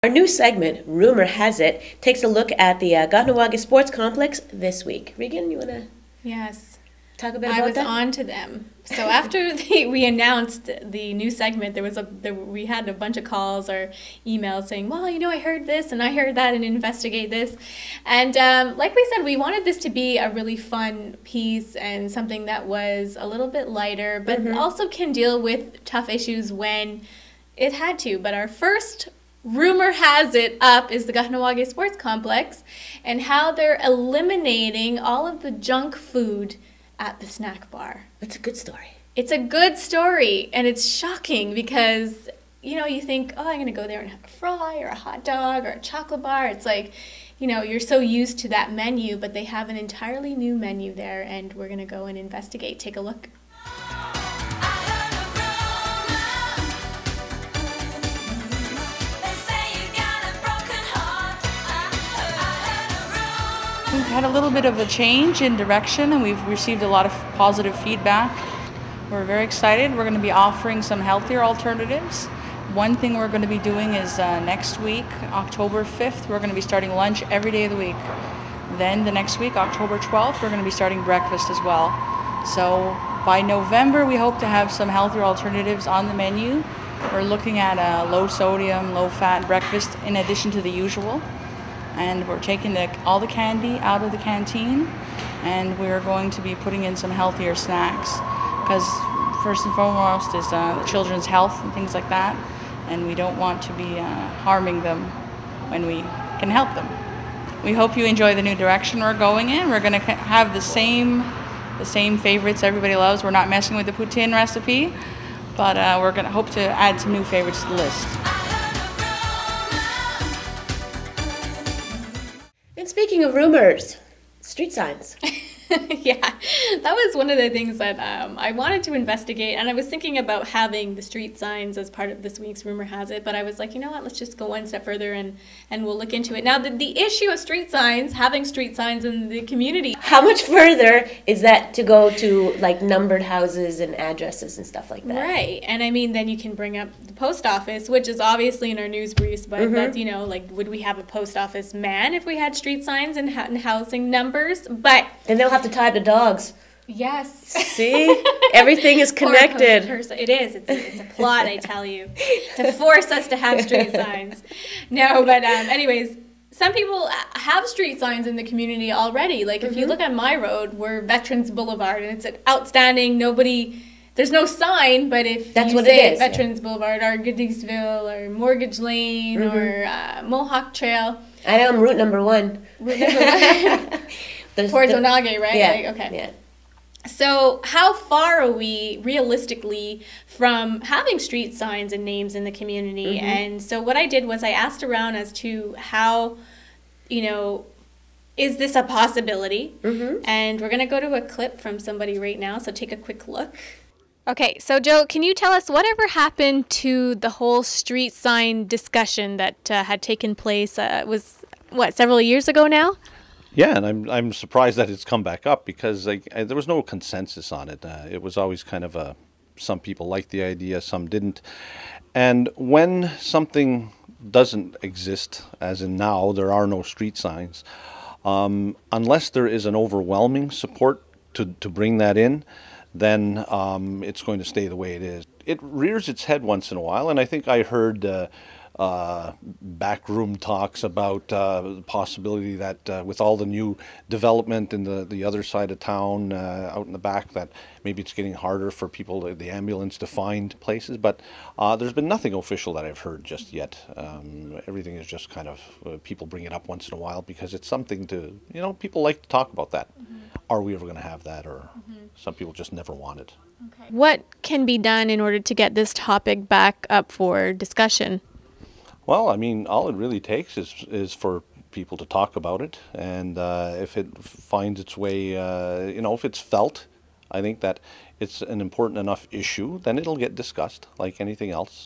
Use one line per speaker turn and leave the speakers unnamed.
Our new segment, Rumor Has It, takes a look at the Kahnawake Sports Complex this week. Regan, you want to talk a bit about that?
I was on to them. So after we announced the new segment, we had a bunch of calls or emails saying, well, you know, I heard this and I heard that and investigate this. And like we said, we wanted this to be a really fun piece and something that was a little bit lighter, but also can deal with tough issues when it had to. But our first Rumor Has It up is the Kahnawake Sports Complex and how they're eliminating all of the junk food at the snack bar.
That's a good story.
It's a good story, and it's shocking because, you know, you think, oh, I'm going to go there and have a fry or a hot dog or a chocolate bar. It's like, you know, you're so used to that menu, but they have an entirely new menu there, and we're going to go and investigate. Take a look.
We've had a little bit of a change in direction and we've received a lot of positive feedback. We're very excited. We're going to be offering some healthier alternatives. One thing we're going to be doing is next week, October 5th, we're going to be starting lunch every day of the week. Then the next week, October 12th, we're going to be starting breakfast as well. So by November, we hope to have some healthier alternatives on the menu. We're looking at a low sodium, low fat breakfast in addition to the usual. And we're taking all the candy out of the canteen, and we're going to be putting in some healthier snacks because first and foremost is the children's health and things like that, and we don't want to be harming them when we can help them. We hope you enjoy the new direction we're going in. We're going to have the same favorites everybody loves. We're not messing with the poutine recipe, but we're going to hope to add some new favorites to the list.
And speaking of rumors, street signs.
Yeah, that was one of the things that I wanted to investigate, and I was thinking about having the street signs as part of this week's Rumor Has It, but I was like, you know what, let's just go one step further and we'll look into it. Now, the issue of street signs, having street signs in the community.
How much further is that to go to, like, numbered houses and addresses and stuff like that?
Right, and I mean, then you can bring up the post office, which is obviously in our news briefs, but that's, you know, like, would we have a post office man if we had street signs and housing numbers? But
then they'll have to tie the dogs.
Yes.
See? Everything is connected.
It is. It's a plot, I tell you, to force us to have street signs. No, but anyways, some people have street signs in the community already. Like, if you look at my road, we're Veterans Boulevard, and it's an outstanding, there's no sign, but if
that's
you
what
say
it is,
Veterans Boulevard or Goodiesville or Mortgage Lane or Mohawk Trail.
I know I'm route number 1.
Route number 1. Towards Onage, right?
Yeah.
Like, okay.
Yeah.
So how far are we realistically from having street signs and names in the community? And so what I did was I asked around as to how, you know, is this a possibility? And we're going to go to a clip from somebody right now, so take a quick look. Okay, so Joe, can you tell us whatever happened to the whole street sign discussion that had taken place, was, several years ago now?
Yeah, and I'm surprised that it's come back up because there was no consensus on it. It was always kind of some people liked the idea, some didn't. And when something doesn't exist, as in now, there are no street signs, unless there is an overwhelming support to bring that in, then it's going to stay the way it is. It rears its head once in a while, and I think I heard backroom talks about the possibility that with all the new development in the other side of town, out in the back, that maybe it's getting harder for people, the ambulance, to find places. But there's been nothing official that I've heard just yet. Everything is just kind of, people bring it up once in a while because it's something to, you know, people like to talk about that. Are we ever going to have that? Or some people just never want it.
Okay. What can be done in order to get this topic back up for discussion?
Well, I mean, all it really takes is for people to talk about it, and if it finds its way, you know, if it's felt, I think that it's an important enough issue, then it'll get discussed like anything else.